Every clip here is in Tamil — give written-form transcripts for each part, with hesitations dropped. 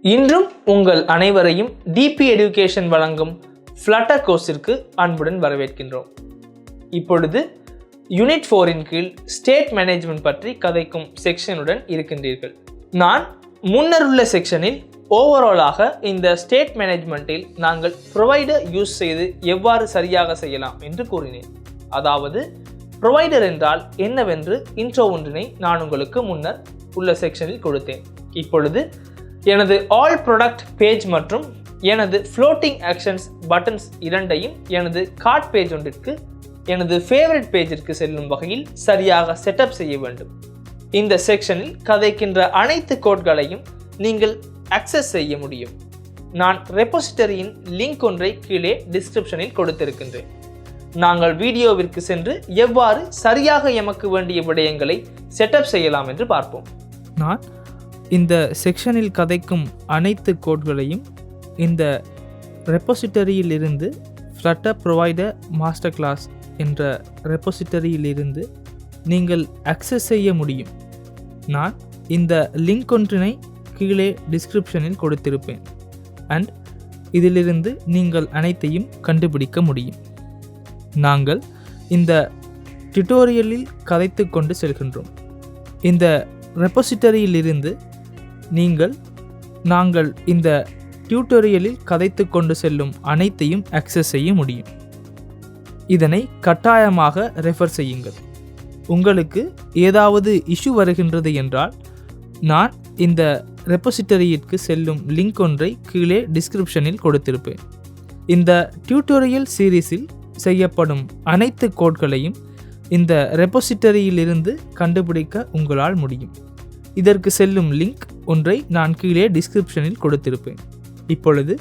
இன்றும் உங்கள் அனைவரையும் டிபி எடுகேஷன் வழங்கும் ஃப்ளட்டர் கோர்ஸிற்கு அன்புடன் வரவேற்கின்றோம். இப்பொழுது யூனிட் 4 கீழ் ஸ்டேட் மேனேஜ்மெண்ட் பற்றி கதைக்கும் செக்ஷனுடன் இருக்கின்றீர்கள். நான் முன்னருள்ள செக்ஷனில் ஓவராலாக இந்த ஸ்டேட் மேனேஜ்மெண்ட்டில் நாங்கள் ப்ரொவைடர் யூஸ் செய்து எவ்வாறு சரியாக செய்யலாம் என்று கூறினேன். அதாவது ப்ரொவைடர் என்றால் என்னவென்று இன்ட்ரோ ஒன்றினை நான் உங்களுக்கு முன்னர் உள்ள செக்ஷனில் கொடுத்தேன். இப்பொழுது எனது ஆல் ப்ராடக்ட் பேஜ் மற்றும் எனது ஃப்ளோட்டிங் ஆக்ஷன்ஸ் பட்டன்ஸ் இரண்டையும் எனது கார்ட் பேஜ் ஒன்றிற்கு எனது ஃபேவரட் பேஜிற்கு செல்லும் வகையில் சரியாக செட்டப் செய்ய வேண்டும். இந்த செக்ஷனில் கதைக்கின்ற அனைத்து கோட்களையும் நீங்கள் அக்சஸ் செய்ய முடியும். நான் ரெபோசிட்டரியின் லிங்க் ஒன்றை கீழே டிஸ்கிரிப்ஷனில் கொடுத்திருக்கின்றேன். நாங்கள் வீடியோவிற்கு சென்று எவ்வாறு சரியாக எமக்கு வேண்டிய விடயங்களை செட்டப் செய்யலாம் என்று பார்ப்போம். நான் இந்த செக்ஷனில் கதைக்கும் அனைத்து கோட்களையும் இந்த ரெபோசிட்டரியிலிருந்து ஃப்ளட்டர் ப்ரொவைடர் மாஸ்டர் கிளாஸ் என்ற ரெபோசிட்டரியிலிருந்து நீங்கள் அக்சஸ் செய்ய முடியும். நான் இந்த லிங்க் ஒன்றினை கீழே டிஸ்கிரிப்ஷனில் கொடுத்திருப்பேன். அண்ட் இதிலிருந்து நீங்கள் அனைத்தையும் கண்டுபிடிக்க முடியும். நாங்கள் இந்த டியூட்டோரியலில் கதைத்து கொண்டு செல்கின்றோம். இந்த ரெபோசிட்டரியிலிருந்து நாங்கள் இந்த டியூட்டோரியலில் கதைத்து கொண்டு செல்லும் அனைத்தையும் அக்சஸ் செய்ய முடியும். இதனை கட்டாயமாக ரெஃபர் செய்யுங்கள். உங்களுக்கு ஏதாவது இஷ்யூ வருகின்றது என்றால் நான் இந்த ரெபோசிட்டரியிற்கு செல்லும் லிங்க் ஒன்றை கீழே டிஸ்கிரிப்ஷனில் கொடுத்திருப்பேன். இந்த டியூட்டோரியல் சீரீஸில் செய்யப்படும் அனைத்து கோட்களையும் இந்த ரெபோசிட்டரியிலிருந்து கண்டுபிடிக்க உங்களால் முடியும். இதற்கு செல்லும் லிங்க் ஒன்றை நான் கீழே டிஸ்கிரிப்ஷனில் கொடுத்திருப்பேன். இப்பொழுது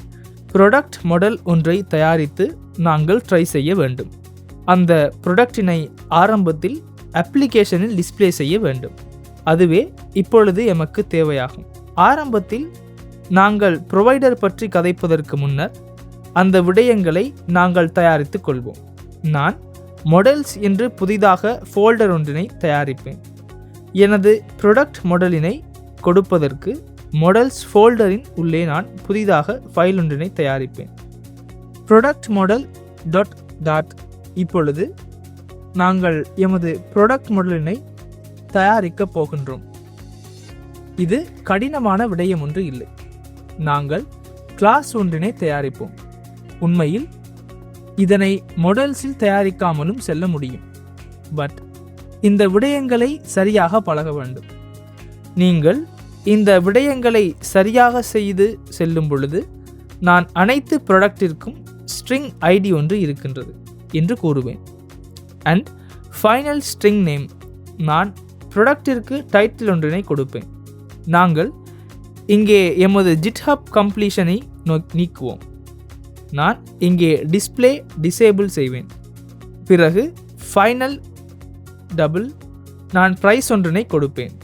ப்ராடக்ட் மாடல் ஒன்றை தயாரித்து நாங்கள் ட்ரை செய்ய வேண்டும். அந்த ப்ராடக்டினை ஆரம்பத்தில் அப்ளிகேஷனில் டிஸ்ப்ளே செய்ய வேண்டும். அதுவே இப்பொழுது எமக்கு தேவையாகும். ஆரம்பத்தில் நாங்கள் ப்ரொவைடர் பற்றி கதைப்பதற்கு முன்னர் அந்த விடயங்களை நாங்கள் தயாரித்து கொள்வோம். நான் மாடல்ஸ் என்று புதிதாக ஃபோல்டர் ஒன்றினை தயாரிப்பேன். எனது ப்ராடக்ட் மாடலினை கொடுப்பதற்கு மாடல்ஸ் ஃபோல்டரின் உள்ளே நான் புதிதாக ஃபைல் ஒன்றினை தயாரிப்பேன். ப்ராடக்ட் மாடல் டாட் இப்பொழுது நாங்கள் எமது ப்ராடக்ட் மாடலினை தயாரிக்கப் போகின்றோம். இது கடினமான விடயம் ஒன்று இல்லை. நாங்கள் கிளாஸ் ஒன்றினை தயாரிப்போம். உண்மையில் இதனை மாடல்ஸில் தயாரிக்காமலும் செல்ல முடியும். பட் இந்த விடயங்களை சரியாக பழக வேண்டும். நீங்கள் இந்த விடயங்களை சரியாக செய்து செல்லும் பொழுது நான் அனைத்து ப்ராடக்டிற்கும் ஸ்ட்ரிங் ஐடி ஒன்று இருக்கின்றது என்று கூறுவேன். அண்ட் ஃபைனல் ஸ்ட்ரிங் நேம் நான் ப்ராடக்டிற்கு டைட்டில் ஒன்றினை கொடுப்பேன். நாங்கள் இங்கே எமது ஜிட்ஹப் கம்ப்ளீஷனை நீக்குவோம். நான் இங்கே டிஸ்ப்ளே டிசேபிள் செய்வேன். பிறகு ஃபைனல் டபுள் நான் ப்ரைஸ் ஒன்றினை கொடுப்பேன்.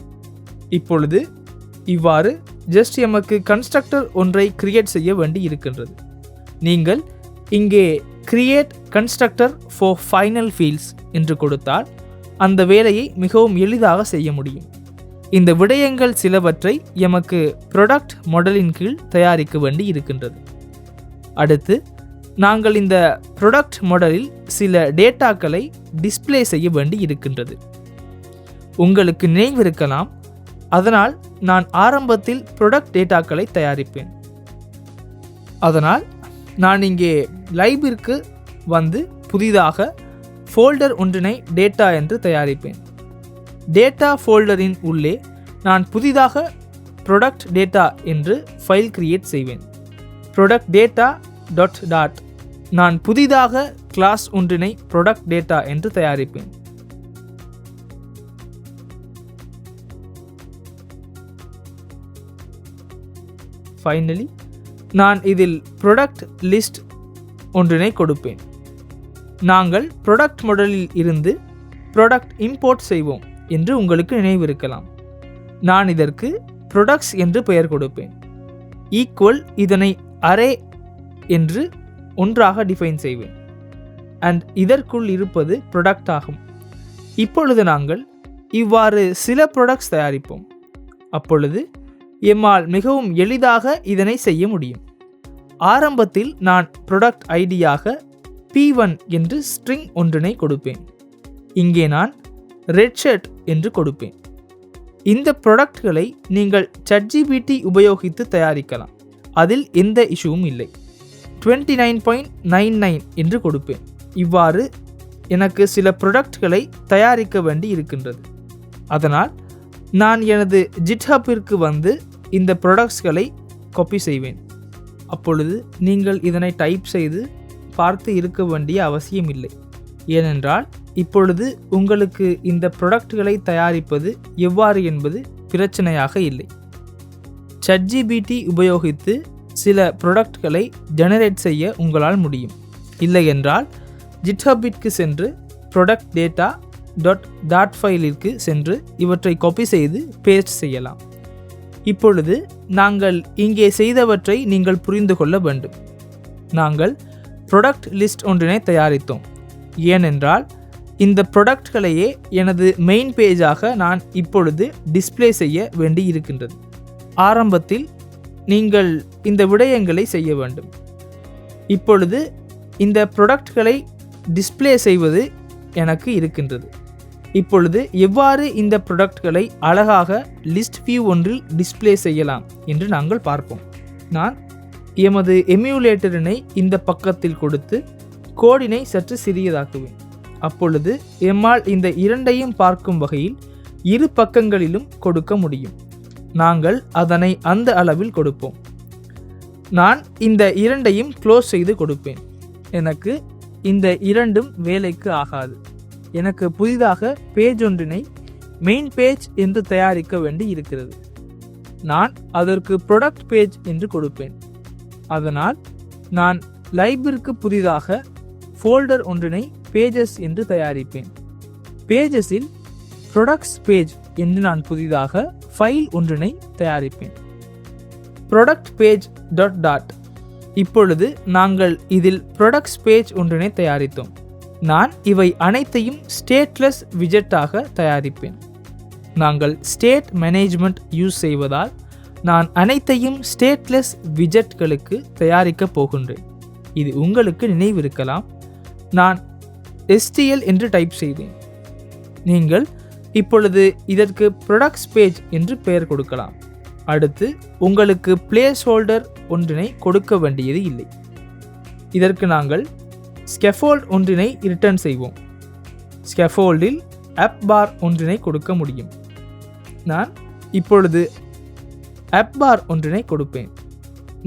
இப்பொழுது இவ்வாறு ஜஸ்ட் எமக்கு கன்ஸ்ட்ரக்டர் ஒன்றை கிரியேட் செய்ய வேண்டி இருக்கின்றது. நீங்கள் இங்கே create constructor for final fields என்று கொடுத்தால் அந்த வேலையை மிகவும் எளிதாக செய்ய முடியும். இந்த விடயங்கள் சிலவற்றை எமக்கு ப்ராடக்ட் மாடலின் கீழ் தயாரிக்க வேண்டி இருக்கின்றது. அடுத்து நாங்கள் இந்த ப்ராடக்ட் மாடலில் சில டேட்டாக்களை டிஸ்ப்ளே செய்ய வேண்டி இருக்கின்றது. உங்களுக்கு நினைவிருக்கலாம், அதனால் நான் ஆரம்பத்தில் ப்ராடக்ட் டேட்டாக்களை தயாரிப்பேன். அதனால் நான் இங்கே லைபிற்கு வந்து புதிதாக ஃபோல்டர் ஒன்றினை டேட்டா என்று தயாரிப்பேன். டேட்டா ஃபோல்டரின் உள்ளே நான் புதிதாக ப்ராடக்ட் டேட்டா என்று ஃபைல் கிரியேட் செய்வேன். ப்ராடக்ட் டேட்டா டாட் நான் புதிதாக கிளாஸ் ஒன்றினை ப்ராடக்ட் டேட்டா என்று தயாரிப்பேன். ஃபைனலி நான் இதில் ப்ராடக்ட் லிஸ்ட் ஒன்றினை கொடுப்பேன். நாங்கள் ப்ராடக்ட் மாடலில் இருந்து ப்ராடக்ட் இம்போர்ட் செய்வோம் என்று உங்களுக்கு நினைவிருக்கலாம். நான் இதற்கு ப்ராடக்ட்ஸ் என்று பெயர் கொடுப்பேன். ஈக்குவல் இதனை அரே என்று ஒன்றாக டிஃபைன் செய்வேன். அண்ட் இதற்குள் இருப்பது ப்ராடக்ட் ஆகும். இப்பொழுது நாங்கள் இவ்வாறு சில ப்ராடக்ட்ஸ் தயாரிப்போம். அப்பொழுது எம்மால் மிகவும் எளிதாக இதனை செய்ய முடியும். ஆரம்பத்தில் நான் ப்ராடக்ட் ஐடியாக P1 என்று ஸ்ட்ரிங் ஒன்றினை கொடுப்பேன். இங்கே நான் ரெட் ஷர்ட் என்று கொடுப்பேன். இந்த ப்ராடக்ட்களை நீங்கள் ChatGPT உபயோகித்து தயாரிக்கலாம். அதில் எந்த இஷ்யூவும் இல்லை. 29.99 என்று கொடுப்பேன். இவ்வாறு எனக்கு சில ப்ராடக்ட்களை தயாரிக்க வேண்டி இருக்கின்றது. அதனால் நான் எனது GitHubற்கு வந்து இந்த ப்ராடக்ட்ஸ்களை காப்பி செய்வேன். அப்பொழுது நீங்கள் இதனை டைப் செய்து பார்த்து இருக்க வேண்டிய அவசியம் இல்லை. ஏனென்றால் இப்பொழுது உங்களுக்கு இந்த ப்ராடக்ட்களை தயாரிப்பது எவ்வாறு என்பது பிரச்சனையாக இல்லை. ChatGPT உபயோகித்து சில ப்ராடக்ட்களை ஜெனரேட் செய்ய உங்களால் முடியும். இல்லை என்றால் GitHubற்கு சென்று ப்ராடக்ட் டேட்டா டாட் ஃபைலிற்கு சென்று இவற்றை காப்பி செய்து பேஸ்ட் செய்யலாம். இப்பொழுது நாங்கள் இங்கே செய்தவற்றை நீங்கள் புரிந்து கொள்ள வேண்டும். நாங்கள் ப்ராடக்ட் லிஸ்ட் ஒன்றினை தயாரித்தோம். ஏனென்றால் இந்த ப்ராடக்ட்களையே எனது மெயின் பேஜாக நான் இப்பொழுது டிஸ்ப்ளே செய்ய வேண்டி இருக்கின்றது. ஆரம்பத்தில் நீங்கள் இந்த விடயங்களை செய்ய வேண்டும். இப்பொழுது இந்த ப்ராடக்ட்களை டிஸ்ப்ளே செய்வது எனக்கு இருக்கின்றது. இப்பொழுது எவ்வாறு இந்த ப்ராடக்ட்களை அழகாக லிஸ்ட் வியூ ஒன்றில் டிஸ்ப்ளே செய்யலாம் என்று நாங்கள் பார்ப்போம். நான் எமது எம்யூலேட்டரினை இந்த பக்கத்தில் கொடுத்து கோடினை சற்று சிறியதாக்குவேன். அப்பொழுது எம்மால் இந்த இரண்டையும் பார்க்கும் வகையில் இரு பக்கங்களிலும் கொடுக்க முடியும். நாங்கள் அதனை அந்த அளவில் கொடுப்போம். நான் இந்த இரண்டையும் க்ளோஸ் செய்து கொடுப்பேன். எனக்கு இந்த இரண்டும் வேலைக்கு ஆகாது. எனக்கு புதிதாக பேஜ் ஒன்றினை மெயின் பேஜ் என்று தயாரிக்க வேண்டி இருக்கிறது. நான் அதற்கு ப்ராடக்ட் பேஜ் என்று கொடுப்பேன். அதனால் நான் லைப்ரரிக்கு புதிதாக ஃபோல்டர் ஒன்றினை பேஜஸ் என்று தயாரிப்பேன். பேஜஸில் ப்ராடக்ட்ஸ் பேஜ் என்று நான் புதிதாக ஃபைல் ஒன்றினை தயாரிப்பேன். ப்ராடக்ட் பேஜ் டாட் இப்பொழுது நாங்கள் இதில் ப்ராடக்ட்ஸ் பேஜ் ஒன்றினை தயாரித்தோம். நான் இவை அனைத்தையும் ஸ்டேட்லெஸ் விஜெட்டாக தயாரிப்பேன். நாங்கள் ஸ்டேட் மேனேஜ்மெண்ட் யூஸ் செய்வதால் நான் அனைத்தையும் ஸ்டேட்லெஸ் விஜெட்களுக்கு தயாரிக்கப் போகின்றேன். இது உங்களுக்கு நினைவிருக்கலாம். நான் STL என்று டைப் செய்தேன். நீங்கள் இப்பொழுது இதற்கு ப்ராடக்ட்ஸ் பேஜ் என்று பெயர் கொடுக்கலாம். அடுத்து உங்களுக்கு பிளேஸ் ஹோல்டர் ஒன்றினை கொடுக்க வேண்டியது இல்லை. இதற்கு நாங்கள் ஸ்கேஃபோல்ட் ஒன்றினை ரிட்டர்ன் செய்வோம். ஸ்கேஃபோல்டில் ஆப் பார் ஒன்றினை கொடுக்க முடியும். நான் இப்பொழுது ஆப் பார் ஒன்றினை கொடுப்பேன்.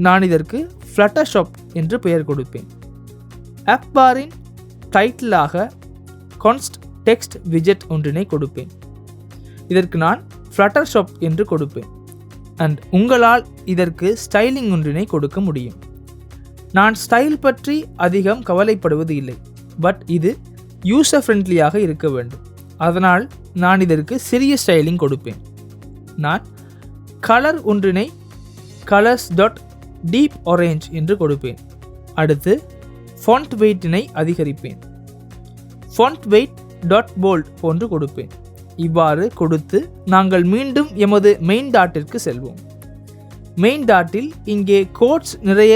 நான் இதற்கு ஃப்ளட்டர்ஷாப் என்று பெயர் கொடுப்பேன். ஆப் பாரின் டைட்டிலாக கான்ஸ்ட் டெக்ஸ்ட் விஜெட் ஒன்றினை கொடுப்பேன். இதற்கு நான் ஃப்ளட்டர்ஷாப் என்று கொடுப்பேன். அண்ட் உங்களால் இதற்கு ஸ்டைலிங் ஒன்றினை கொடுக்க முடியும். நான் ஸ்டைல் பற்றி அதிகம் கவலைப்படுவது இல்லை. பட் இது யூசர் ஃப்ரெண்ட்லியாக இருக்க வேண்டும். அதனால் நான் இதற்கு சிறிய ஸ்டைலிங் கொடுப்பேன். நான் கலர் ஒன்றினை கலர்ஸ் டீப் ஆரஞ்ச் என்று கொடுப்பேன். அடுத்து ஃபாண்ட் வெயிட்டினை அதிகரிப்பேன். ஃபாண்ட் வெயிட் bold போன்று கொடுப்பேன். இவ்வாறு கொடுத்து நாங்கள் மீண்டும் எமது மெயின் டாட்டிற்கு செல்வோம். மெயின் டாட்டில் இங்கே கோட்ஸ் நிறைய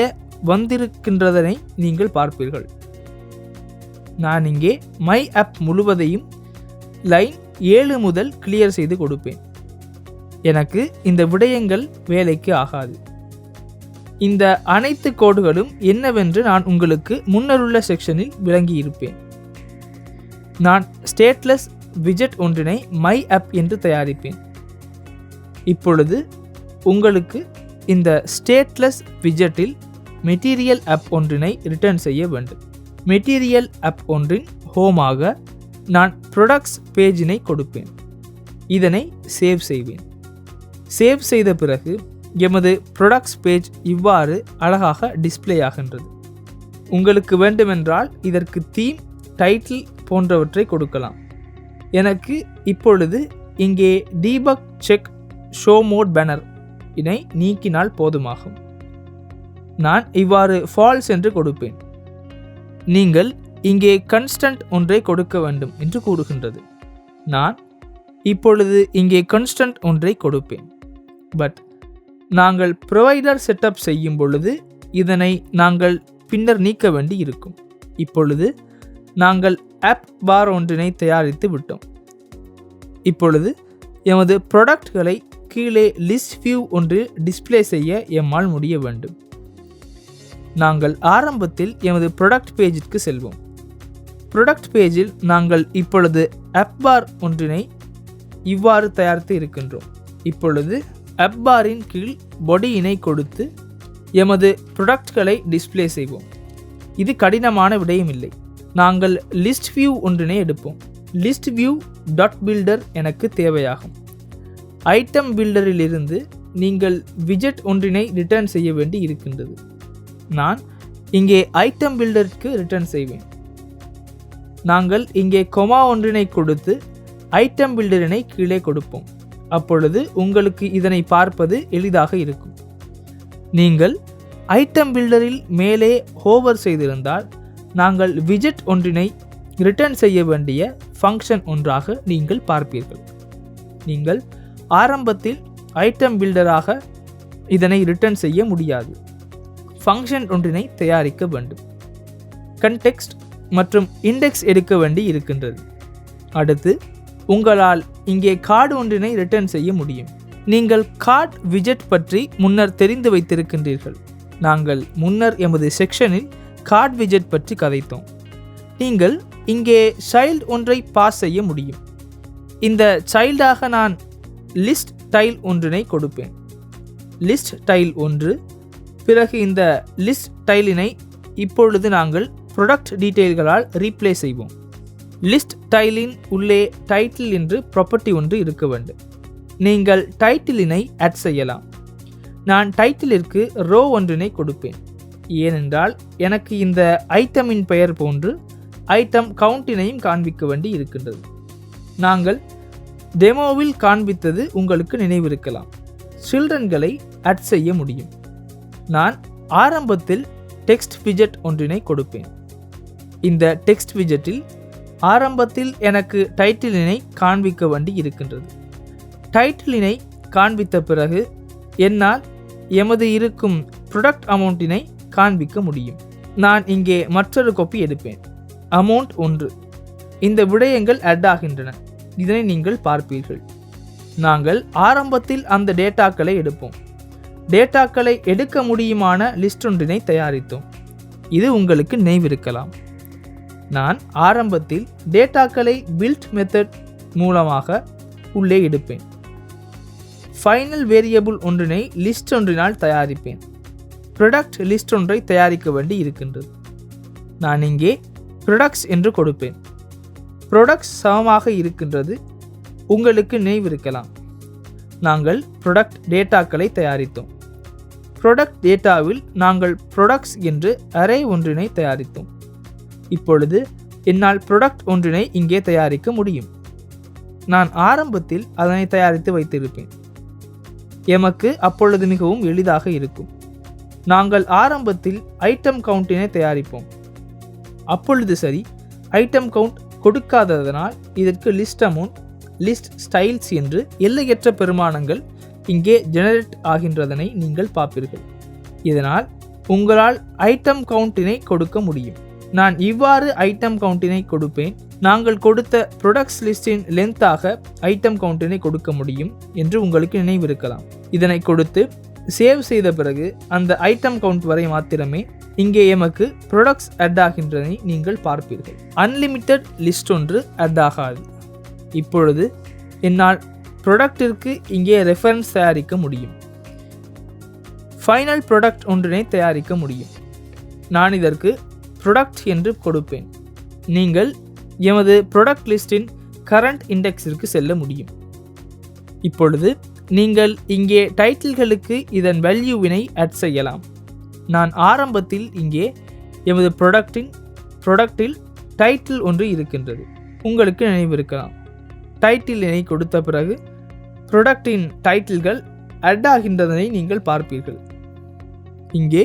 வந்திருக்கின்றதனை நீங்கள் பார்ப்பீர்கள். நான் இங்கே மை ஆப் முழுவதையும் லைன் 7 முதல் கிளியர் செய்து கொடுப்பேன். எனக்கு இந்த விடயங்கள் வேலைக்கு ஆகாது. இந்த அனைத்து கோடுகளும் என்னவென்று நான் உங்களுக்கு முன்னருள்ள செக்ஷனில் விளங்கியிருப்பேன். நான் ஸ்டேட்லெஸ் விஜெட் ஒன்றினை மை ஆப் என்று தயாரிப்பேன். இப்பொழுது உங்களுக்கு இந்த ஸ்டேட்லெஸ் விஜெட்டில் மெட்டீரியல் ஆப் ஒன்றினை ரிட்டர்ன் செய்ய வேண்டும். மெட்டீரியல் ஆப் ஒன்றின் ஹோமாக நான் ப்ராடக்ட்ஸ் பேஜினை கொடுப்பேன். இதனை சேவ் செய்வேன். சேவ் செய்த பிறகு எமது ப்ராடக்ட்ஸ் பேஜ் இவ்வாறு அழகாக டிஸ்ப்ளே ஆகின்றது. உங்களுக்கு வேண்டுமென்றால் இதற்கு தீம், டைட்டில் போன்றவற்றை கொடுக்கலாம். எனக்கு இப்பொழுது இங்கே debug check show mode banner இதை நீக்கினால் போதுமாகும். நான் இவ்வாறு ஃபால்ஸ் என்று கொடுப்பேன். நீங்கள் இங்கே கன்ஸ்டன்ட் ஒன்றை கொடுக்க வேண்டும் என்று கூறுகின்றது. நான் இப்பொழுது இங்கே கன்ஸ்டன்ட் ஒன்றை கொடுப்பேன். பட் நாங்கள் ப்ரொவைடர் செட்டப் செய்யும் பொழுது இதனை நாங்கள் பின்னர் நீக்க வேண்டி இருக்கும். இப்பொழுது நாங்கள் ஆப் பார் ஒன்றினை தயாரித்து விட்டோம். இப்பொழுது எமது ப்ராடக்ட்களை கீழே லிஸ்ட் வியூ ஒன்று டிஸ்ப்ளே செய்ய எம்மால் முடிய வேண்டும். நாங்கள் ஆரம்பத்தில் எமது ப்ராடக்ட் பேஜிற்கு செல்வோம். ப்ராடக்ட் பேஜில் நாங்கள் இப்பொழுது ஆப் பார் ஒன்றினை இவ்வாறு தயாரித்து இருக்கின்றோம். இப்பொழுது ஆப் பாரின் கீழ் பாடியினை கொடுத்து எமது ப்ராடக்ட்களை டிஸ்ப்ளே செய்வோம். இது கடினமான விடயம் இல்லை. நாங்கள் லிஸ்ட் வியூ ஒன்றினை எடுப்போம். லிஸ்ட் வியூ டாட் பில்டர் எனக்கு தேவையாகும். ஐட்டம் பில்டரிலிருந்து நீங்கள் விஜெட் ஒன்றினை ரிட்டர்ன் செய்ய வேண்டி இருக்கின்றது. நான் இங்கே ஐட்டம் பில்டருக்கு ரிட்டர்ன் செய்வேன். நாங்கள் இங்கே கொமா ஒன்றினை கொடுத்து ஐட்டம் பில்டரினை கீழே கொடுப்போம். அப்பொழுது உங்களுக்கு இதனை பார்ப்பது எளிதாக இருக்கும். நீங்கள் ஐட்டம் பில்டரில் மேலே ஹோவர் செய்திருந்தால் நாங்கள் விஜெட் ஒன்றினை ரிட்டர்ன் செய்ய வேண்டிய ஃபங்க்ஷன் ஒன்றாக நீங்கள் பார்ப்பீர்கள். நீங்கள் ஆரம்பத்தில் ஐட்டம் பில்டராக இதனை ரிட்டர்ன் செய்ய முடியாது. ஃபங்க்ஷன் ஒன்றினை தயாரிக்க வேண்டும். கன்டெக்ஸ்ட் மற்றும் இண்டெக்ஸ் எடுக்க வேண்டி இருக்கின்றது. அடுத்து உங்களால் இங்கே கார்டு ஒன்றினை ரிட்டர்ன் செய்ய முடியும். நீங்கள் கார்டு விஜெட் பற்றி முன்னர் தெரிந்து வைத்திருக்கின்றீர்கள். நாங்கள் முன்னர் எமது செக்ஷனில் கார்டு விஜெட் பற்றி கதைத்தோம். நீங்கள் இங்கே சைல்டு ஒன்றை பாஸ் செய்ய முடியும். இந்த சைல்டாக நான் லிஸ்ட் டைல் ஒன்றினை கொடுப்பேன். லிஸ்ட் டைல் ஒன்று. பிறகு இந்த லிஸ்ட் டைலினை இப்பொழுது நாங்கள் ப்ராடக்ட் டீட்டெயில்களால் ரீப்ளேஸ் செய்வோம். லிஸ்ட் டைலின் உள்ளே டைட்டில் என்று ப்ராப்பர்ட்டி ஒன்று இருக்க வேண்டும். நீங்கள் டைட்டிலினை ஆட் செய்யலாம். நான் டைட்டிலிற்கு ரோ ஒன்றினை கொடுப்பேன். ஏனென்றால் எனக்கு இந்த ஐட்டமின் பெயர் போன்று ஐட்டம் கவுண்டினையும் காண்பிக்க வேண்டி இருக்கின்றது. நாங்கள் டெமோவில் காண்பித்தது உங்களுக்கு நினைவிருக்கலாம். சில்ட்ரன்களை ஆட் செய்ய முடியும். நான் ஆரம்பத்தில் டெக்ஸ்ட் விஜெட் ஒன்றினை கொடுப்பேன். இந்த டெக்ஸ்ட் விஜெட்டில் ஆரம்பத்தில் எனக்கு டைட்டிலினை காண்பிக்க வேண்டி இருக்கின்றது. டைட்டிலினை காண்பித்த பிறகு என்னால் எமது இருக்கும் ப்ராடக்ட் அமௌண்ட்டினை காண்பிக்க முடியும். நான் இங்கே மற்றொரு காப்பி எடுப்பேன். அமௌண்ட் 1. இந்த விடயங்கள் ஆட் ஆகின்றன. இதனை நீங்கள் பார்ப்பீர்கள். நாங்கள் ஆரம்பத்தில் அந்த டேட்டாக்களை எடுப்போம். டேட்டாக்களை எடுக்க முடியுமான லிஸ்ட் ஒன்றினை தயாரித்தோம். இது உங்களுக்கு நினைவிருக்கலாம். நான் ஆரம்பத்தில் டேட்டாக்களை பில்ட் மெத்தட் மூலமாக உள்ளே எடுப்பேன். ஃபைனல் வேரியபிள் ஒன்றினை லிஸ்ட் ஒன்றினால் தயாரிப்பேன். ப்ராடக்ட் லிஸ்ட் ஒன்றை தயாரிக்க வேண்டி இருக்கின்றது. நான் இங்கே ப்ராடக்ட்ஸ் என்று கொடுப்பேன். ப்ராடக்ட்ஸ் சமமாக இருக்கின்றது. உங்களுக்கு நினைவிருக்கலாம். நாங்கள் ப்ராடக்ட் டேட்டாக்களை தயாரித்தோம். ப்ராடக்ட் டேட்டாவில் நாங்கள் ப்ராடக்ட்ஸ் என்று அரே ஒன்றினை தயாரித்தோம். இப்பொழுது என்னால் ப்ராடக்ட் ஒன்றினை இங்கே தயாரிக்க முடியும். நான் ஆரம்பத்தில் அதனை தயாரித்து வைத்திருப்பேன். எமக்கு அப்பொழுது மிகவும் எளிதாக இருக்கும். நாங்கள் ஆரம்பத்தில் ஐட்டம் கவுண்டினை தயாரிப்போம். அப்பொழுது சரி, ஐட்டம் கவுண்ட் கொடுக்காததனால் இதற்கு லிஸ்ட் அமௌண்ட், லிஸ்ட் ஸ்டைல்ஸ் என்று எல்லையற்ற பெருமானங்கள் இங்கே ஜெனரேட் ஆகின்றதனை நீங்கள் பார்ப்பீர்கள். இதனால் உங்களால் ஐட்டம் கவுண்டினை கொடுக்க முடியும். நான் இவ்வாறு ஐட்டம் கவுண்டினை கொடுப்பேன். நாங்கள் கொடுத்த ப்ராடக்ட்ஸ் லிஸ்டின் லென்த்தாக ஐட்டம் கவுண்டினை கொடுக்க முடியும் என்று உங்களுக்கு நினைவிருக்கலாம். இதனை கொடுத்து சேவ் செய்த பிறகு அந்த ஐட்டம் கவுண்ட் வரை மாத்திரமே இங்கே எமக்கு ப்ராடக்ட்ஸ் ஆட் ஆகின்றதை நீங்கள் பார்ப்பீர்கள். அன்லிமிட்டெட் லிஸ்ட் ஒன்று ஆட் ஆகாது. இப்பொழுது என்னால் ப்ராடக்டிற்கு இங்கே ரெஃபரன்ஸ் தயாரிக்க முடியும். ஃபைனல் ப்ராடக்ட் ஒன்றினை தயாரிக்க முடியும். நான் இதற்கு ப்ராடக்ட் என்று கொடுப்பேன். நீங்கள் எமது ப்ராடக்ட் லிஸ்டின் கரண்ட் இண்டெக்ஸிற்கு செல்ல முடியும். இப்பொழுது நீங்கள் இங்கே டைட்டில்களுக்கு இதன் வேல்யூவினை ஆட் செய்யலாம். நான் ஆரம்பத்தில் இங்கே எமது ப்ராடக்டில் டைட்டில் ஒன்று இருக்கின்றது. உங்களுக்கு நினைவிருக்கலாம். டைட்டிலினை கொடுத்த பிறகு ப்ராடக்டின் டைட்டில்கள் ஆட் ஆகின்றதனை நீங்கள் பார்ப்பீர்கள். இங்கே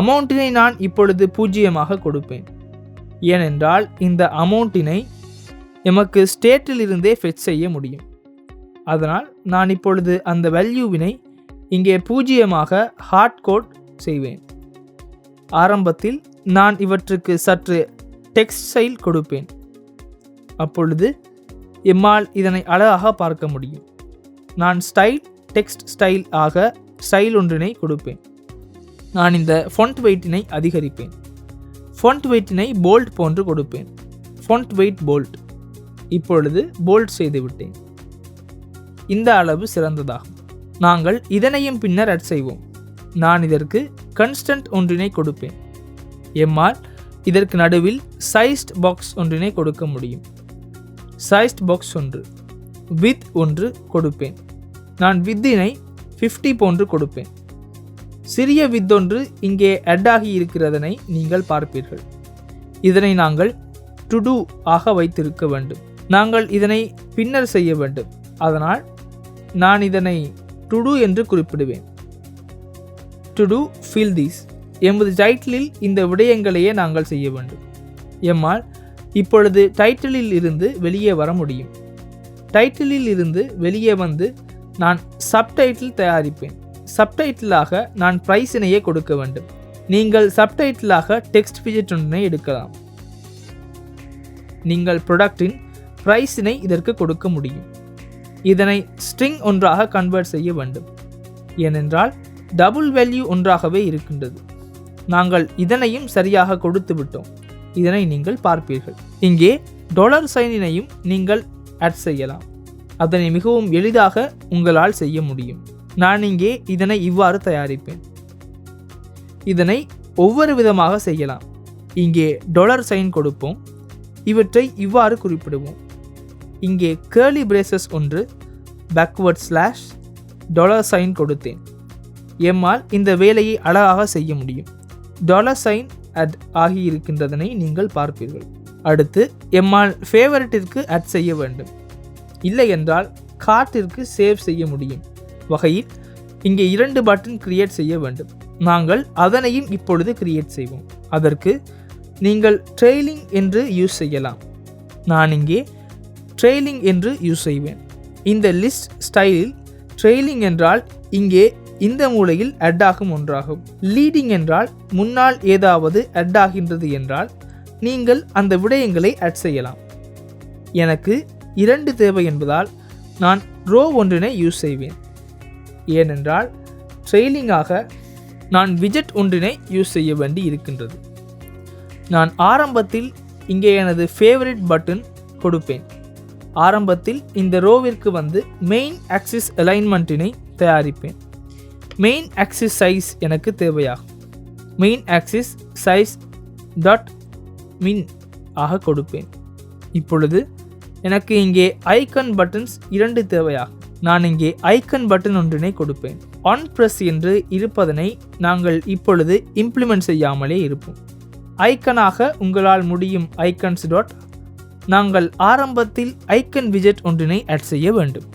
அமௌண்ட்டினை நான் இப்பொழுது 0 கொடுப்பேன். ஏனென்றால் இந்த அமௌண்ட்டினை எமக்கு ஸ்டேட்டில் இருந்தே ஃபெச் செய்ய முடியும். அதனால் நான் இப்பொழுது அந்த வேல்யூவினை இங்கே 0 ஹார்ட் கோட் செய்வேன். ஆரம்பத்தில் நான் இவற்றுக்கு சற்று டெக்ஸ்ட் ஸ்டைல் கொடுப்பேன். அப்பொழுது எம்மால் இதனை அழகாக பார்க்க முடியும். நான் டெக்ஸ்ட் ஸ்டைல் ஆக ஸ்டைல் ஒன்றினை கொடுப்பேன். நான் இந்த ஃபாண்ட் வெயிட்டினை அதிகரிப்பேன். ஃபாண்ட் வெயிட்டினை போல்ட் போன்று கொடுப்பேன். Font weight bold. இப்பொழுது போல்ட் செய்து விட்டேன். இந்த அளவு சிறந்ததாகும். நாங்கள் இதனையும் பின்னர் ஆட் செய்வோம். நான் இதற்கு கன்ஸ்டன்ட் ஒன்றினை கொடுப்பேன். எம்மால் இதற்கு நடுவில் சைஸ்ட் பாக்ஸ் ஒன்றினை கொடுக்க முடியும். சைஸ்ட் பாக்ஸ் ஒன்று, வித் ஒன்று கொடுப்பேன். நான் வித்தினை 50 போன்று கொடுப்பேன். சிறிய வித் ஒன்று இங்கே ஆட் ஆகி இருக்கிறதனை நீங்கள் பார்ப்பீர்கள். இதனை நாங்கள் டு டூ ஆக வைத்திருக்க வேண்டும். நாங்கள் இதனை பின்னர் செய்ய வேண்டும். அதனால் நான் இதனை டு டூ என்று குறிப்பிடுவேன். To do fill these. எமது டைட்டிலில் இந்த விடயங்களையே நாங்கள் செய்ய வேண்டும். எம்மால் இப்பொழுது டைட்டிலில் இருந்து வெளியே வர முடியும். டைட்டிலில் இருந்து வெளியே வந்து நான் சப்டைட்டில் தயாரிப்பேன். சப்டைட்டிலாக நான் பிரைஸினையே கொடுக்க வேண்டும். நீங்கள் சப்டைட்டிலாக டெக்ஸ்ட் விஜெட் ஒன்றினை எடுக்கலாம். நீங்கள் ப்ராடக்டின் பிரைஸினை இதற்கு கொடுக்க முடியும். இதனை ஸ்ட்ரிங் ஒன்றாக கன்வெர்ட் செய்ய வேண்டும். ஏனென்றால் டபுள் வேல்யூ ஒன்றாகவே இருக்கின்றது. நாங்கள் இதனையும் சரியாக கொடுத்து விட்டோம். இதனை நீங்கள் பார்ப்பீர்கள். இங்கே $சைனினையும் நீங்கள் ஆட் செய்யலாம். அதனை மிகவும் எளிதாக உங்களால் செய்ய முடியும். நான் இங்கே இதனை இவ்வாறு தயாரிப்பேன். இதனை ஒவ்வொரு விதமாக செய்யலாம். இங்கே $சைன் கொடுப்போம். இவற்றை இவ்வாறு குறிப்பிடுவோம். இங்கே கேர்லி பிரேசஸ் ஒன்று, பேக்வர்ட் ஸ்லாஷ், $சைன் கொடுத்தேன். எம்மால் இந்த வேலையை அழகாக செய்ய முடியும். $சைன் அட் ஆகியிருக்கின்றதனை நீங்கள் பார்ப்பீர்கள். அடுத்து எம்மால் ஃபேவரட்டிற்கு ஆட் செய்ய வேண்டும். இல்லை என்றால் கார்ட்டிற்கு சேவ் செய்ய முடியும் வகையில் இங்கே 2 பட்டன் கிரியேட் செய்ய வேண்டும். நாங்கள் அதனையும் இப்பொழுது கிரியேட் செய்வோம். அதற்கு நீங்கள் ட்ரெய்லிங் என்று யூஸ் செய்யலாம். நான் இங்கே ட்ரெய்லிங் என்று யூஸ் செய்வேன். இந்த லிஸ்ட் ஸ்டைலில் ட்ரெய்லிங் என்றால் இங்கே இந்த மூலையில் அட் ஆகும் ஒன்றாகும். லீடிங் என்றால் முன்னால் ஏதாவது அட் ஆகின்றது என்றால் நீங்கள் அந்த விடயங்களை ஆட் செய்யலாம். எனக்கு 2 தேவை என்பதால் நான் ரோ ஒன்றினை யூஸ் செய்வேன். ஏனென்றால் ட்ரெய்லிங்காக நான் விஜெட் ஒன்றினை யூஸ் செய்ய வேண்டி இருக்கின்றது. நான் ஆரம்பத்தில் இங்கே எனது ஃபேவரட் பட்டன் கொடுப்பேன். ஆரம்பத்தில் இந்த ரோவிற்கு வந்து மெயின் ஆக்சிஸ் அலைன்மெண்ட்டினை தயாரிப்பேன். மெயின் ஆக்சிஸ் சைஸ் எனக்கு தேவையாகும். மெயின் ஆக்சிஸ் சைஸ் .min ஆக கொடுப்பேன். இப்பொழுது எனக்கு இங்கே ஐக்கன் பட்டன்ஸ் 2 தேவையாகும். நான் இங்கே ஐக்கன் பட்டன் ஒன்றினை கொடுப்பேன். ஆன் ப்ரெஸ் என்று இருப்பதனை நாங்கள் இப்பொழுது இம்ப்ளிமெண்ட் செய்யாமலே இருப்போம். ஐக்கனாக உங்களால் முடியும் ஐக்கன்ஸ் நாங்கள் ஆரம்பத்தில் ஐக்கன் விஜெட் ஒன்றினை ஆட் செய்ய வேண்டும்.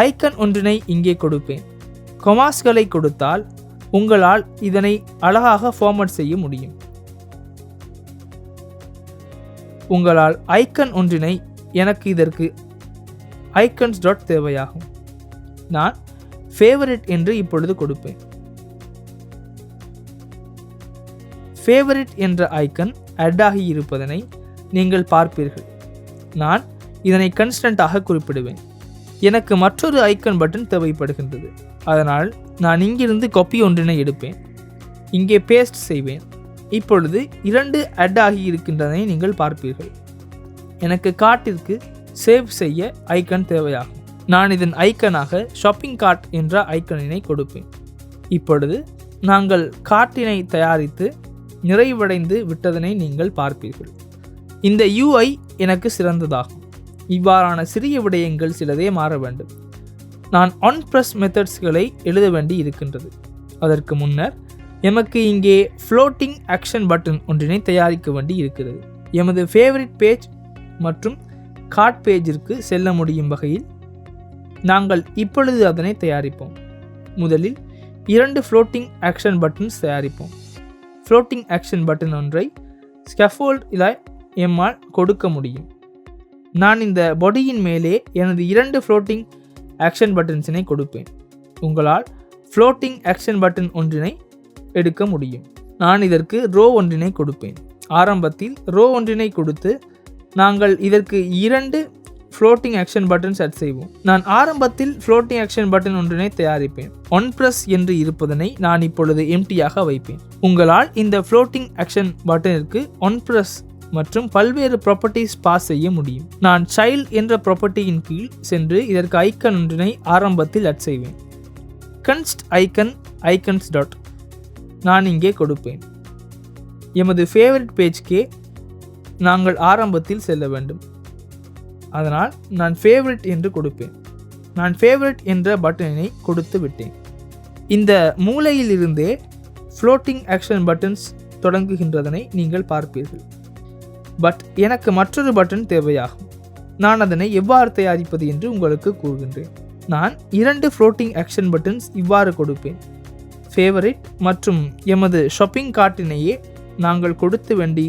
ஐக்கன் ஒன்றினை இங்கே கொடுப்பேன். கொமாஸ்களை கொடுத்தால் உங்களால் இதனை அழகாக ஃபார்மட் செய்ய முடியும். உங்களால் ஐக்கன் ஒன்றினை எனக்கு இதற்கு ஐக்கன்ஸ் தேவையாகும். நான் ஃபேவரட் என்று இப்பொழுது கொடுப்பேன். ஃபேவரட் என்ற ஐக்கன் ஆட் ஆகி இருப்பதனை நீங்கள் பார்ப்பீர்கள். நான் இதனை கன்ஸ்டன்டாக குறிப்பிடுவேன். எனக்கு மற்றொரு ஐக்கன் பட்டன் தேவைப்படுகின்றது. அதனால் நான் இங்கிருந்து காப்பி ஒன்றினை எடுப்பேன். இங்கே பேஸ்ட் செய்வேன். இப்பொழுது 2 ஆட் ஆகி இருக்கின்றதை நீங்கள் பார்ப்பீர்கள். எனக்கு கார்ட்டிற்கு சேவ் செய்ய ஐக்கன் தேவையாகும். நான் இதன் ஐக்கனாக ஷாப்பிங் கார்ட் என்ற ஐக்கனினை கொடுப்பேன். இப்பொழுது நாங்கள் கார்ட்டினை தயாரித்து நிறைவடைந்து விட்டதனை நீங்கள் பார்ப்பீர்கள். இந்த UI எனக்கு சிறந்ததாகும். இவ்வாறான சிறிய விடயங்கள் சிலதே மாற வேண்டும். நான் ஆன் ப்ரெஸ் மெத்தட்ஸ்களை எழுத வேண்டி இருக்கின்றது. அதற்கு முன்னர் எமக்கு இங்கே ஃப்ளோட்டிங் ஆக்ஷன் பட்டன் ஒன்றினை தயாரிக்க வேண்டி இருக்கிறது. எமது ஃபேவரட் பேஜ் மற்றும் கார்ட் பேஜிற்கு செல்ல முடியும் வகையில் நாங்கள் இப்பொழுது அதனை தயாரிப்போம். முதலில் 2 ஃப்ளோட்டிங் ஆக்ஷன் பட்டன்ஸ் தயாரிப்போம். ஃப்ளோட்டிங் ஆக்ஷன் பட்டன் ஒன்றை ஸ்கேஃபோல்டில் எம்மால் கொடுக்க முடியும். நான் இந்த பாடியின் மேலே எனது 2 ஃப்ளோட்டிங் ஆக்ஷன் பட்டன்ஸினை கொடுப்பேன். உங்களால் ஃப்ளோட்டிங் ஆக்ஷன் பட்டன் ஒன்றினை எடுக்க முடியும். நான் இதற்கு ரோ ஒன்றினை கொடுப்பேன். ஆரம்பத்தில் ரோ ஒன்றினை கொடுத்து நாங்கள் இதற்கு 2 ஃப்ளோட்டிங் ஆக்ஷன் பட்டன்ஸ் ஆட் செய்வோம். நான் ஆரம்பத்தில் ஃப்ளோட்டிங் ஆக்ஷன் பட்டன் ஒன்றினை தயாரிப்பேன். ஒன் ப்ரெஸ் என்று இருப்பதனை நான் இப்பொழுது எம்டியாக வைப்பேன். உங்களால் இந்த ஃப்ளோட்டிங் ஆக்ஷன் பட்டனிற்கு ஒன் ப்ரெஸ் மற்றும் பல்வேறு ப்ராப்பர்ட்டிஸ் பாஸ் செய்ய முடியும். நான் சைல்ட் என்ற ப்ராப்பர்ட்டியின் கீழ் சென்று இதற்கு ஐக்கன் ஒன்றினை ஆரம்பத்தில் ஆட் செய்வேன். கன்ஸ்ட் ஐக்கன் ஐக்கன்ஸ் டாட் நான் இங்கே கொடுப்பேன். எமது ஃபேவரட் பேஜ்க்கே நாங்கள் ஆரம்பத்தில் செல்ல வேண்டும். அதனால் நான் ஃபேவரட் என்று கொடுப்பேன். நான் ஃபேவரட் என்ற பட்டனை கொடுத்து விட்டேன். இந்த மூலையில் இருந்தே ஃப்ளோட்டிங் ஆக்ஷன் பட்டன்ஸ் தொடங்குகின்றதனை நீங்கள் பார்ப்பீர்கள். பட் எனக்கு மற்றொரு பட்டன் தேவையாகும். நான் அதனை எவ்வாறு தயாரிப்பது என்று உங்களுக்கு கூறுகின்றேன். நான் 2 ஃப்ளோட்டிங் ஆக்ஷன் பட்டன்ஸ் இவ்வாறு கொடுப்பேன். ஃபேவரட் மற்றும் எமது ஷாப்பிங் கார்ட்டினையே நாங்கள் கொடுத்து வேண்டி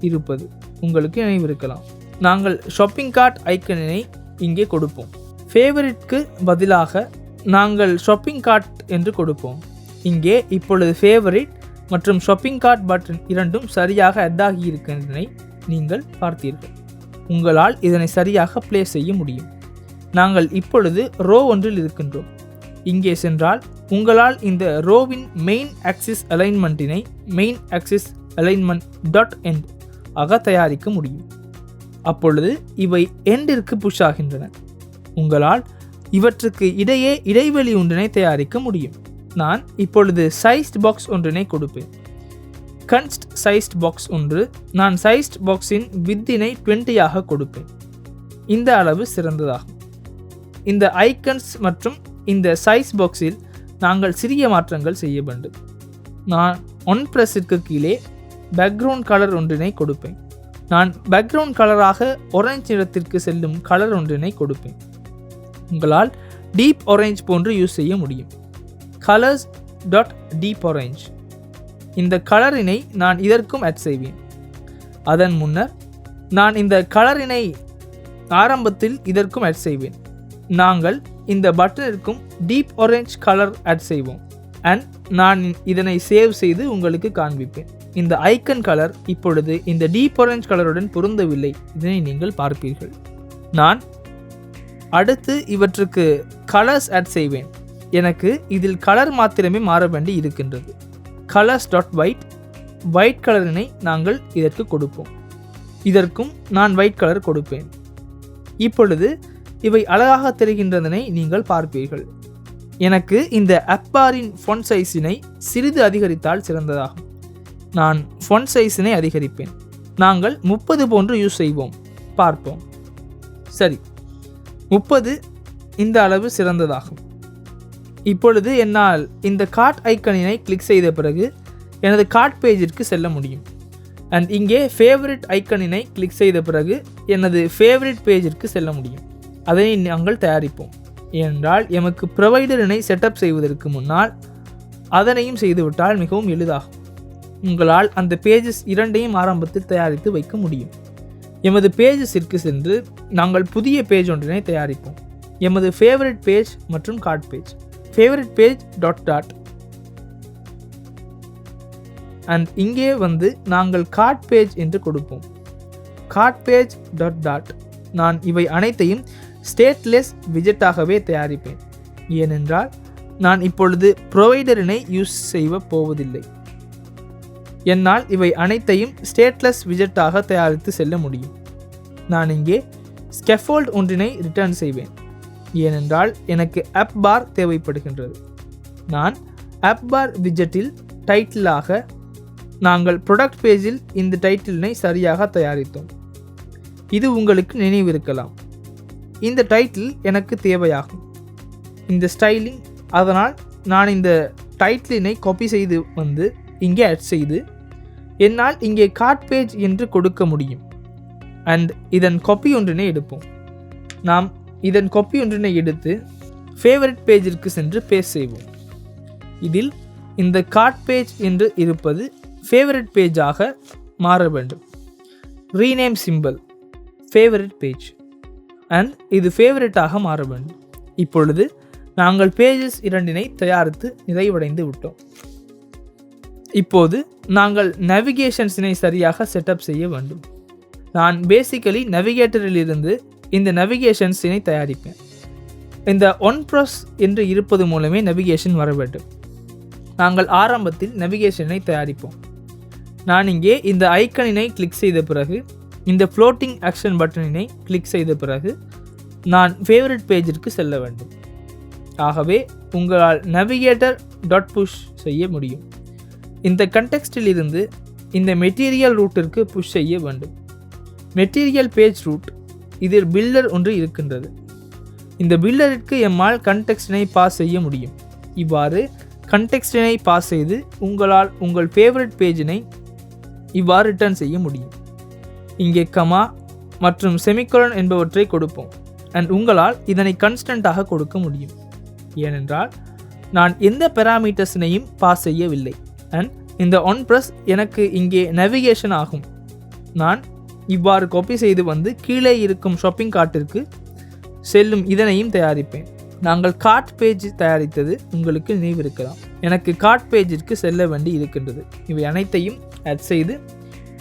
இருப்பது உங்களுக்கு நினைவிருக்கலாம். நாங்கள் ஷாப்பிங் கார்ட் ஐக்கனினை இங்கே கொடுப்போம். ஃபேவரட்க்கு பதிலாக நாங்கள் ஷாப்பிங் கார்ட் என்று கொடுப்போம். இங்கே இப்பொழுது ஃபேவரட் மற்றும் ஷாப்பிங் கார்ட் பட்டன் இரண்டும் சரியாக அட் ஆகி இருக்கின்றனை நீங்கள் பார்த்தீர்கள். உங்களால் இதனை சரியாக ப்ளே செய்ய முடியும். நாங்கள் இப்பொழுது ரோ ஒன்றில் இருக்கின்றோம். இங்கே சென்றால் உங்களால் இந்த ரோவின் மெயின் ஆக்சிஸ் அலைன்மெண்ட்டினை main axis alignment dot end ஆக தயாரிக்க முடியும். அப்பொழுது இவை எண்டிற்கு புஷ் ஆகின்றன. உங்களால் இவற்றுக்கு இடையே இடைவெளி ஒன்றினை தயாரிக்க முடியும். நான் இப்பொழுது சைஸ்ட் பாக்ஸ் ஒன்றினை கொடுப்பேன். கன்ஸ்ட் சைஸ்ட் பாக்ஸ் ஒன்று. நான் சைஸ்ட் பாக்ஸின் வித்தினை 20 கொடுப்பேன். இந்த அளவு சிறந்ததாகும். இந்த ஐக்கன்ஸ் மற்றும் இந்த சைஸ் பாக்ஸில் நாங்கள் சிறிய மாற்றங்கள் செய்ய வேண்டும். நான் ஒன் ப்ரெஸ்ஸிற்கு கீழே பேக்ரவுண்ட் கலர் ஒன்றினை கொடுப்பேன். நான் பேக்ரவுண்ட் கலராக ஆரஞ்சு நிறத்திற்கு செல்லும் கலர் ஒன்றினை கொடுப்பேன். உங்களால் டீப் ஆரஞ்சு போன்று யூஸ் செய்ய முடியும். Colours dot deep orange. இந்த கலரினை நான் இதற்கும் ஆட் செய்வேன். அதன் முன்னர் நான் இந்த கலரினை ஆரம்பத்தில் இதற்கும் ஆட் செய்வேன். நாங்கள் இந்த பட்டனிற்கும் டீப் ஆரஞ்ச் கலர் ஆட் செய்வோம். அண்ட் நான் இதனை சேவ் செய்து உங்களுக்கு காண்பிப்பேன். இந்த ஐக்கன் கலர் இப்பொழுது இந்த டீப் ஆரஞ்ச் கலருடன் பொருந்தவில்லை. இதனை நீங்கள் பார்ப்பீர்கள். நான் அடுத்து இவற்றுக்கு கலர்ஸ் ஆட் செய்வேன். எனக்கு இதில் கலர் மாத்திரமே மாற வேண்டி இருக்கின்றது. Colours dot white. ஒயிட் கலரினை நாங்கள் இதற்கு கொடுப்போம். இதற்கும் நான் ஒயிட் கலர் கொடுப்பேன். இப்பொழுது இவை அழகாக தெரிகின்றதனை நீங்கள் பார்ப்பீர்கள். எனக்கு இந்த அப்பாரின் ஃபொண்ட் சைஸினை சிறிது அதிகரித்தால் சிறந்ததாகும். நான் ஃபொண்ட் சைஸினை அதிகரிப்பேன். நாங்கள் 30 போன்று யூஸ் செய்வோம். பார்ப்போம். சரி, 30 இந்த அளவு சிறந்ததாகும். இப்பொழுது என்னால் இந்த கார்ட் ஐக்கனினை கிளிக் செய்த பிறகு எனது கார்ட் பேஜிற்கு செல்ல முடியும். அண்ட் இங்கே ஃபேவரட் ஐக்கனினை கிளிக் செய்த பிறகு எனது ஃபேவரட் பேஜிற்கு செல்ல முடியும். அதனை நாங்கள் தயாரிப்போம். ஏனென்றால் எமக்கு ப்ரொவைடரினை செட்டப் செய்வதற்கு முன்னால் அதனையும் செய்துவிட்டால் மிகவும் எளிதாகும். உங்களால் அந்த பேஜஸ் இரண்டையும் ஆரம்பத்தில் தயாரித்து வைக்க முடியும். எமது பேஜஸிற்கு சென்று நாங்கள் புதிய பேஜ் ஒன்றினை தயாரிப்போம். எமது ஃபேவரட் பேஜ் மற்றும் card page. Favourite page dot dot and இங்கே வந்து நாங்கள் கார்ட் பேஜ் என்று கொடுப்போம். Card page dot dot. நான் இவை அனைத்தையும் ஸ்டேட்லெஸ் விஜெட்டாகவே தயாரிப்பேன். ஏனென்றால் நான் இப்பொழுது ப்ரொவைடரினை யூஸ் செய்ய போவதில்லை. என்னால் இவை அனைத்தையும் ஸ்டேட்லெஸ் விஜெட்டாக தயாரித்து செல்ல முடியும். நான் இங்கே ஸ்கெஃபோல்ட் ஒன்றினை ரிட்டர்ன் செய்வேன். ஏனென்றால் எனக்கு ஆப் பார் தேவைப்படுகின்றது. நான் ஆப் பார் விஜெட்டில் டைட்டிலாக நாங்கள் ப்ரொடக்ட் பேஜில் இந்த டைட்டிலினை சரியாக தயாரித்தோம். இது உங்களுக்கு நினைவிருக்கலாம். இந்த டைட்டில் எனக்கு தேவையாகும். இந்த ஸ்டைலிங். அதனால் நான் இந்த டைட்டிலினை காப்பி செய்து வந்து இங்கே ஆட் செய்து என்னால் இங்கே கார்ட் பேஜ் என்று கொடுக்க முடியும். அண்ட் இதன் காப்பி ஒன்றினை எடுப்போம். நாம் இதன் காப்பி ஒன்றினை எடுத்து ஃபேவரட் பேஜிற்கு சென்று பேஸ்ட் செய்வோம். இதில் இந்த கார்ட் பேஜ் என்று இருப்பது ஃபேவரட் பேஜாக மாற வேண்டும். Rename simple. Favourite page and இது ஃபேவரட்டாக மாற வேண்டும். இப்பொழுது நாங்கள் பேஜஸ் 2 தயாரித்து நிறைவடைந்து விட்டோம். இப்போது நாங்கள் நேவிகேஷன்ஸினை சரியாக செட்டப் செய்ய வேண்டும். நான் பேசிக்கலி நேவிகேட்டரிலிருந்து இந்த நேவிகேஷன்ஸினை தயாரிப்பேன். இந்த ஒன்ப்ரஸ் என்று இருப்பது மூலமே நேவிகேஷன் வர வேண்டும். நாங்கள் ஆரம்பத்தில் நேவிகேஷனை தயாரிப்போம். நான் இங்கே இந்த ஐக்கனினை கிளிக் செய்த பிறகு இந்த ஃப்ளோட்டிங் ஆக்ஷன் பட்டனினை கிளிக் செய்த பிறகு நான் ஃபேவரட் பேஜிற்கு செல்ல வேண்டும். ஆகவே உங்களால் navigator.push செய்ய முடியும். இந்த கண்டெக்ஸ்டில் இருந்து இந்த மெட்டீரியல் ரூட்டிற்கு புஷ் செய்ய வேண்டும். மெட்டீரியல் பேஜ் ரூட் இதில் பில்டர் ஒன்று இருக்கின்றது. இந்த பில்டருக்கு எம்மால் கண்டெக்ஸ்டினை பாஸ் செய்ய முடியும். இவ்வாறு கண்டெக்ஸ்டினை பாஸ் செய்து உங்களால் உங்கள் ஃபேவரட் பேஜினை இவ்வாறு ரிட்டர்ன் செய்ய முடியும். இங்கே கமா மற்றும் செமிகோலன் என்பவற்றை கொடுப்போம். அண்ட் உங்களால் இதனை கன்ஸ்டண்ட்டாக கொடுக்க முடியும். ஏனென்றால் நான் எந்த பெராமீட்டர்ஸினையும் பாஸ் செய்யவில்லை. அண்ட் இந்த ஒன்ப்ரஸ் எனக்கு இங்கே நேவிகேஷன் ஆகும். நான் இவ்வாறு காப்பி செய்து வந்து கீழே இருக்கும் ஷாப்பிங் கார்ட்டிற்கு செல்லும் இதனையும் தயாரிப்பேன். நாங்கள் கார்ட் பேஜ் தயாரித்தது உங்களுக்கு நினைவிருக்கலாம். எனக்கு கார்ட் பேஜிற்கு செல்ல வேண்டி இருக்கின்றது. இவை அனைத்தையும் ஆட் செய்து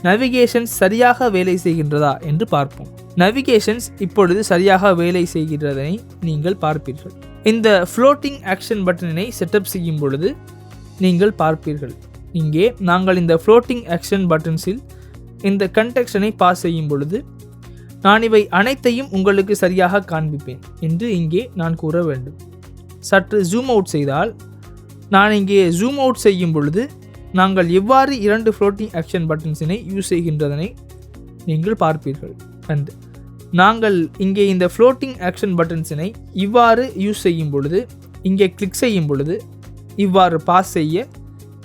நேவிகேஷன்ஸ் சரியாக வேலை செய்கின்றதா என்று பார்ப்போம். நேவிகேஷன்ஸ் இப்பொழுது சரியாக வேலை செய்கிறதனை நீங்கள் பார்ப்பீர்கள். இந்த ஃப்ளோட்டிங் ஆக்ஷன் பட்டனினை செட்டப் செய்யும் பொழுது நீங்கள் பார்ப்பீர்கள். இங்கே நாங்கள் இந்த ஃப்ளோட்டிங் ஆக்ஷன் பட்டன்ஸில் இந்த கண்டெக்ஸ்டனை பாஸ் செய்யும் பொழுது நான் இவை அனைத்தையும் உங்களுக்கு சரியாக காண்பிப்பேன் என்று இங்கே நான் கூற வேண்டும். சற்று ஜூம் அவுட் செய்தால் நான் இங்கே ஜூம் அவுட் செய்யும் பொழுது நாங்கள் எவ்வாறு 2 ஃப்ளோட்டிங் ஆக்ஷன் பட்டன்ஸினை யூஸ் செய்கின்றதனை நீங்கள் பார்ப்பீர்கள். அண்ட் நாங்கள் இங்கே இந்த ஃப்ளோட்டிங் ஆக்ஷன் பட்டன்ஸினை இவ்வாறு யூஸ் செய்யும் பொழுது இங்கே கிளிக் செய்யும் பொழுது இவ்வாறு பாஸ் செய்ய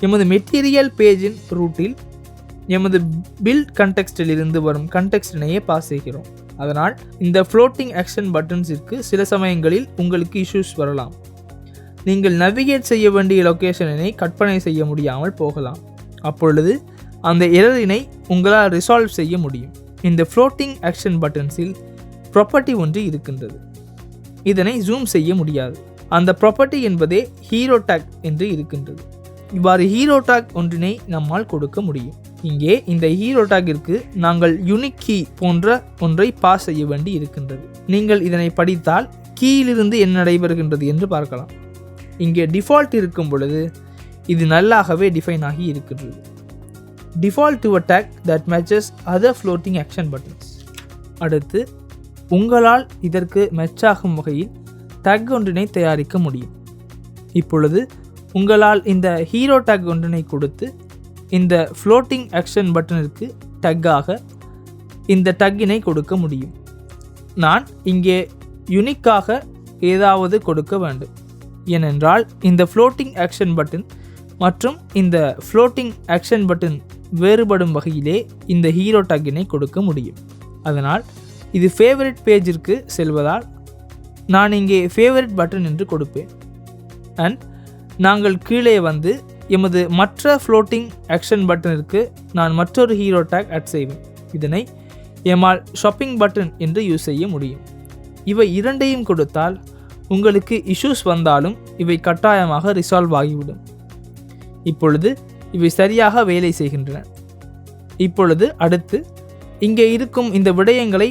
எமது மெட்டீரியல் பேஜின் ரூட்டில் எமது பில்ட் கண்டெக்ஸ்டில் இருந்து வரும் கண்டெக்ஸ்டினையே பாஸ் செய்கிறோம். அதனால் இந்த ஃப்ளோட்டிங் ஆக்ஷன் பட்டன்ஸிற்கு சில சமயங்களில் உங்களுக்கு இஷ்யூஸ் வரலாம். நீங்கள் நேவிகேட் செய்ய வேண்டிய லொக்கேஷனினை கற்பனை செய்ய முடியாமல் போகலாம். அப்பொழுது அந்த எரரினை உங்களால் ரிசால்வ் செய்ய முடியும். இந்த ஃப்ளோட்டிங் ஆக்ஷன் பட்டன்ஸில் ப்ராப்பர்ட்டி ஒன்று இருக்கின்றது. இதனை ஜூம் செய்ய முடியாது. அந்த ப்ராப்பர்ட்டி என்பதே ஹீரோ டேக் என்று இருக்கின்றது. இவ்வாறு ஹீரோ டேக் ஒன்றினை நம்மால் கொடுக்க முடியும். இங்கே இந்த ஹீரோ டேக்கிற்கு நாங்கள் யூனிக் கீ போன்ற ஒன்றை பாஸ் செய்ய வேண்டி இருக்கின்றது. நீங்கள் இதனை படித்தால் கீயிலிருந்து என்ன நடைபெறுகின்றது என்று பார்க்கலாம். இங்கே டிஃபால்ட் இருக்கும் பொழுது இது நல்லாகவே டிஃபைன் ஆகி இருக்கின்றது. Default to a take that matches other floating action buttons. அடுத்து உங்களால் இதற்கு மேட்சாகும் வகையில் டேக் ஒன்றினை தயாரிக்க முடியும். இப்பொழுது உங்களால் இந்த ஹீரோ டேக் ஒன்றினை கொடுத்து இந்த ஃப்ளோட்டிங் ஆக்ஷன் பட்டனிற்கு டேக்காக இந்த டேக்கினை கொடுக்க முடியும். நான் இங்கே யூனிக்காக ஏதாவது கொடுக்க வேண்டும். ஏனென்றால் இந்த ஃப்ளோட்டிங் ஆக்ஷன் பட்டன் மற்றும் இந்த ஃப்ளோட்டிங் ஆக்ஷன் பட்டன் வேறுபடும் வகையிலே இந்த ஹீரோ டேக்கினை கொடுக்க முடியும். அதனால் இது ஃபேவரட் பேஜிற்கு செல்வதால் நான் இங்கே ஃபேவரட் பட்டன் என்று கொடுப்பேன். அண்ட் நாங்கள் கீழே வந்து எமது மற்ற ஃப்ளோட்டிங் ஆக்ஷன் பட்டனிற்கு நான் மற்றொரு ஹீரோ டேக் ஆட் செய்வேன். இதனை எம்மால் ஷாப்பிங் பட்டன் என்று யூஸ் செய்ய முடியும். இவை இரண்டையும் கொடுத்தால் உங்களுக்கு இஷ்யூஸ் வந்தாலும் இவை கட்டாயமாக ரிசால்வ் ஆகிவிடும். இப்பொழுது இவை சரியாக வேலை செய்கின்றன. இப்பொழுது அடுத்து இங்கே இருக்கும் இந்த விடயங்களை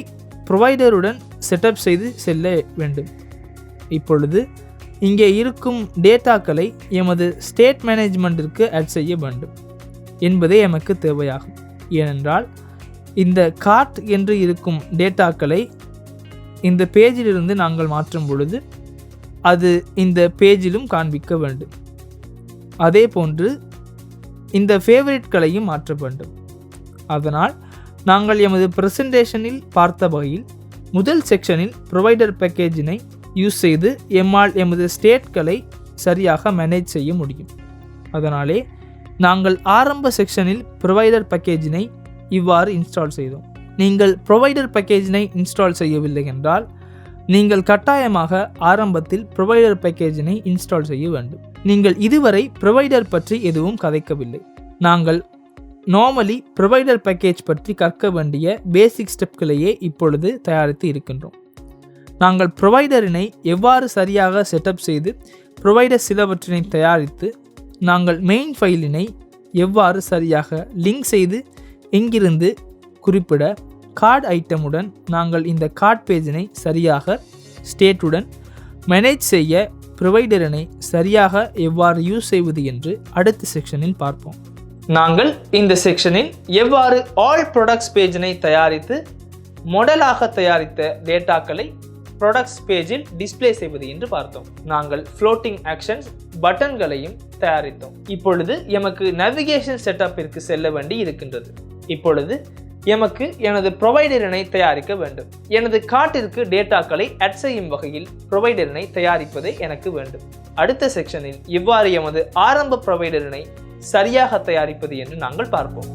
ப்ரொவைடருடன் செட்டப் செய்து செல்ல வேண்டும். இப்பொழுது இங்கே இருக்கும் டேட்டாக்களை எமது ஸ்டேட் மேனேஜ்மெண்ட்டிற்கு ஆட் செய்ய வேண்டும் என்பதே எமக்கு தேவையாகும். ஏனென்றால் இந்த கார்ட் என்று இருக்கும் டேட்டாக்களை இந்த பேஜிலிருந்து நாங்கள் மாற்றும் பொழுது அது இந்த பேஜிலும் காண்பிக்க வேண்டும். அதே போன்று இந்த ஃபேவரட்களையும் மாற்ற வேண்டும். அதனால் நாங்கள் எமது ப்ரெசன்டேஷனில் பார்த்த வகையில் முதல் செக்ஷனில் ப்ரொவைடர் பேக்கேஜினை யூஸ் செய்து எம்மால் எமது ஸ்டேட்களை சரியாக மேனேஜ் செய்ய முடியும். அதனாலே நாங்கள் ஆரம்ப செக்ஷனில் ப்ரொவைடர் பேக்கேஜினை இவ்வாறு இன்ஸ்டால் செய்தோம். நீங்கள் ப்ரொவைடர் பேக்கேஜினை இன்ஸ்டால் செய்யவில்லை என்றால் நீங்கள் கட்டாயமாக ஆரம்பத்தில் ப்ரொவைடர் பேக்கேஜினை இன்ஸ்டால் செய்ய வேண்டும். நீங்கள் இதுவரை ப்ரொவைடர் பற்றி எதுவும் கதைக்கவில்லை. நாங்கள் நார்மலி ப்ரொவைடர் பேக்கேஜ் பற்றி கற்க வேண்டிய பேசிக் ஸ்டெப்களையே இப்பொழுது தயாரித்து இருக்கின்றோம். நாங்கள் ப்ரொவைடரினை எவ்வாறு சரியாக செட்டப் செய்து ப்ரொவைடர் சிலவற்றினை தயாரித்து நாங்கள் மெயின் ஃபைலினை எவ்வாறு சரியாக லிங்க் செய்து எங்கிருந்து குறிப்பிட கார்டு ஐட்டமுடன் நாங்கள் இந்த கார்டு பேஜினை சரியாக ஸ்டேட்டுடன் மேனேஜ் செய்ய ப்ரொவைடரினை சரியாக எவ்வாறு யூஸ் செய்வது என்று அடுத்த செக்ஷனில் பார்ப்போம். நாங்கள் இந்த செக்ஷனில் எவ்வாறு ஆல் ப்ராடக்ட்ஸ் பேஜினை தயாரித்து மாடலாக தயாரித்த டேட்டாக்களை ப்ராடக்ட்ஸ் பேஜில் டிஸ்ப்ளே செய்வது என்று பார்த்தோம். நாங்கள் ஃப்ளோட்டிங் ஆக்ஷன்ஸ் பட்டன்களையும் தயாரித்தோம். இப்பொழுது எமக்கு நேவிகேஷன் செட்டப்பிற்கு செல்ல வேண்டி இருக்கின்றது. இப்பொழுது எமக்கு எனது ப்ரொவைடரினை தயாரிக்க வேண்டும். எனது கார்ட்டிற்கு டேட்டாக்களை ஆட் செய்யும் வகையில் ப்ரொவைடரினை தயாரிப்பதே எனக்கு வேண்டும். அடுத்த செக்ஷனில் இவ்வாறு எமது ஆரம்ப ப்ரொவைடரினை சரியாக தயாரிப்பது என்று நாங்கள் பார்ப்போம்.